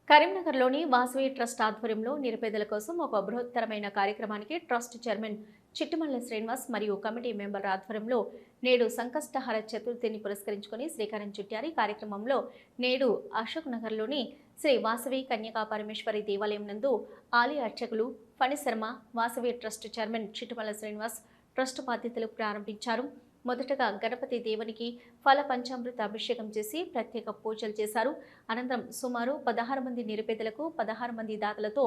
కరీంనగర్లోని వాసవి ట్రస్ట్ ఆధ్వర్యంలో నిరుపేదల కోసం ఒక బృహత్తరమైన కార్యక్రమానికి ట్రస్ట్ చైర్మన్ చిట్టుమల్ల శ్రీనివాస్ మరియు కమిటీ మెంబర్ల ఆధ్వర్యంలో నేడు సంకష్టహర చతుర్థిని పురస్కరించుకుని శ్రీకారం చుట్టారు. ఈ కార్యక్రమంలో నేడు అశోక్ నగర్లోని శ్రీ వాసవి కన్యకా పరమేశ్వరి దేవాలయం నందు ఆలయ అర్చకులు Phani Sharma, Vasavi trust chairman Chittumalla Srinivas trust బాధ్యతలు ప్రారంభించారు. మొదటగా గణపతి దేవునికి ఫల పంచామృత అభిషేకం చేసి ప్రత్యేక పూజలు చేశారు. అనంతరం సుమారు 16 మంది నిరుపేదలకు 16 మంది దాతలతో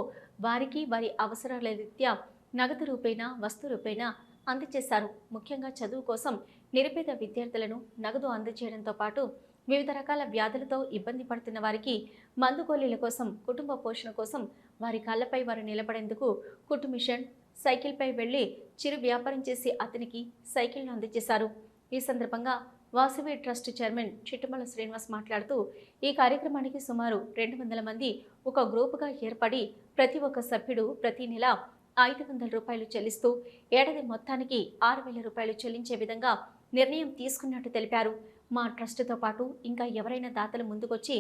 వారికి వారి అవసరాల రీత్యా నగదు రూపేణా వస్తు రూపేణా అందజేశారు. ముఖ్యంగా చదువు కోసం నిరుపేద విద్యార్థులను నగదు అందజేయడంతో పాటు వివిధ రకాల వ్యాధులతో ఇబ్బంది పడుతున్న వారికి మందు గోళీల కోసం, కుటుంబ పోషణ కోసం వారి కాళ్లపై వారు నిలబడేందుకు కుట్టు మిషన్, సైకిల్పై వెళ్లి చిరు వ్యాపారం చేసి అతనికి సైకిల్ను అందజేశారు. ఈ సందర్భంగా వాసవి ట్రస్ట్ చైర్మన్ చిట్టుమల్ల శ్రీనివాస్ మాట్లాడుతూ ఈ కార్యక్రమానికి సుమారు 200 మంది ఒక గ్రూపుగా ఏర్పడి ప్రతి ఒక్క సభ్యుడు ప్రతి నెల 500 రూపాయలు చెల్లిస్తూ ఏడాది మొత్తానికి 6,000 రూపాయలు చెల్లించే విధంగా నిర్ణయం తీసుకున్నట్టు తెలిపారు. మా ట్రస్టుతో పాటు ఇంకా ఎవరైనా దాతలు ముందుకొచ్చి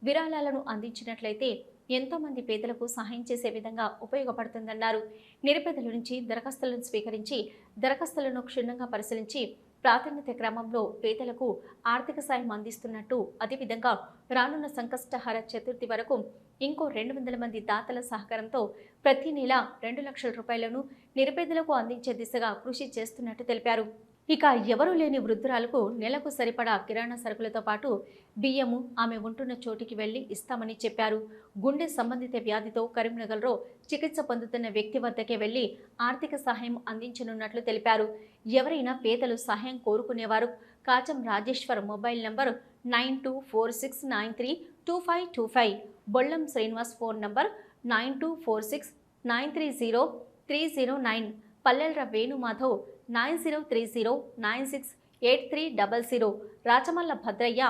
విరాళాలను అందించినట్లయితే ఎంతో మంది పేదలకు సహాయం చేసే విధంగా ఉపయోగపడుతుందన్నారు. నిరుపేదల నుంచి దరఖాస్తులను స్వీకరించి దరఖాస్తులను క్షుణ్ణంగా పరిశీలించి ప్రాధాన్యత క్రమంలో పేదలకు ఆర్థిక సాయం అందిస్తున్నట్టు, అదేవిధంగా రానున్న సంకష్టహర చతుర్థి వరకు ఇంకో 200 మంది దాతల సహకారంతో ప్రతి నెల 2 లక్షల రూపాయలను నిరుపేదలకు అందించే దిశగా కృషి చేస్తున్నట్టు తెలిపారు. ఇక ఎవరూ లేని వృద్ధురాలకు నెలకు సరిపడా కిరాణా సరుకులతో పాటు బియ్యము ఆమె ఉంటున్న చోటికి వెళ్లి ఇస్తామని చెప్పారు. గుండె సంబంధిత వ్యాధితో కరీంనగర్లో చికిత్స పొందుతున్న వ్యక్తి వద్దకే వెళ్లి ఆర్థిక సహాయం అందించనున్నట్లు తెలిపారు. ఎవరైనా పేదలు సహాయం కోరుకునేవారు Kacham Rajeshwar mobile number 9246932525, Bollam Srinivas phone number 9246930309, పల్లెల్ర వేణుమాధవ్ 9030968300, రాచమల్ల భద్రయ్య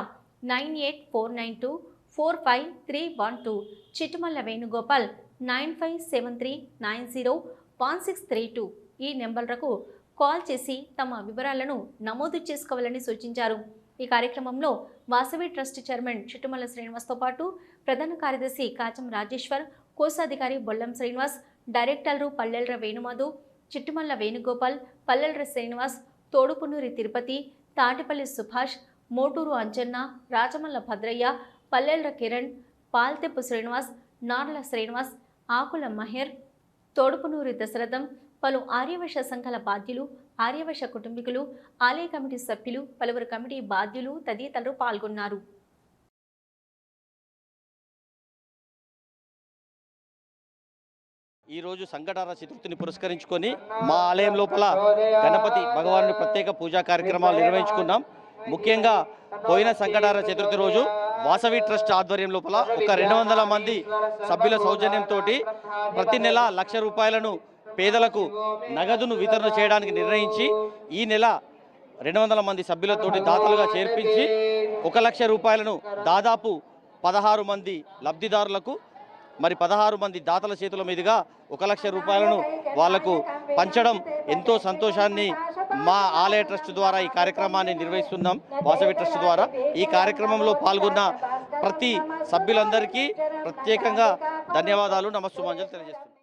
9849245312, చిట్టుమల్ల వేణుగోపాల్ 9573901632 ఈ నెంబర్లకు కాల్ చేసి తమ వివరాలను నమోదు చేసుకోవాలని సూచించారు. ఈ కార్యక్రమంలో వాసవి ట్రస్ట్ చైర్మన్ చిట్టుమల్ల శ్రీనివాస్తో పాటు ప్రధాన కార్యదర్శి కాచం రాజేశ్వర్, కోశాధికారి బొల్లం శ్రీనివాస్, డైరెక్టర్లు పల్లెల్ర వేణుమాధవ్, చిట్టుమల్ల వేణుగోపాల్, పల్లెల్ర శ్రీనివాస్, తోడుపునూరి తిరుపతి, తాటిపల్లి సుభాష్, మోటూరు అంజన్న, రాచమల్ల భద్రయ్య, పల్లెల్ర కిరణ్, పాల్తెప్పు శ్రీనివాస్, నార్ల శ్రీనివాస్, ఆకుల మహేర్, తోడుపునూరి దశరథం, పలు ఆర్యవైశ సంఘాల బాధ్యులు, ఆర్యవైశ కుటుంబీకులు, ఆలయ కమిటీ సభ్యులు, పలువురు కమిటీ బాధ్యులు తదితరులు పాల్గొన్నారు. ఈరోజు సంకటహర చతుర్థిని పురస్కరించుకొని మా ఆలయం లోపల గణపతి భగవానుడి ప్రత్యేక పూజా కార్యక్రమాలు నిర్వహించుకున్నాం. ముఖ్యంగా పోయిన సంకటహర చతుర్థి రోజు వాసవి ట్రస్ట్ ఆధ్వర్యం లోపల ఒక 200 మంది సభ్యుల సౌజన్యంతో ప్రతి నెల 1 లక్ష రూపాయలను పేదలకు నగదును వితరణ చేయడానికి నిర్ణయించి ఈ నెల 200 మంది సభ్యులతోటి దాతలుగా చేర్పించి 1 లక్ష రూపాయలను దాదాపు 16 మంది లబ్ధిదారులకు, మరి 16 మంది దాతల చేతుల మీదుగా 1 లక్ష రూపాయలను వాళ్లకు పంచడం ఎంతో సంతోషాన్ని మా ఆలయ ట్రస్ట్ ద్వారా ఈ కార్యక్రమాన్ని నిర్వహిస్తున్నాం. వాసవి ట్రస్ట్ ద్వారా ఈ కార్యక్రమంలో పాల్గొన్న ప్రతి సభ్యులందరికీ ప్రత్యేకంగా ధన్యవాదాలు, నమస్సుమాంజలు తెలియజేస్తున్నాం.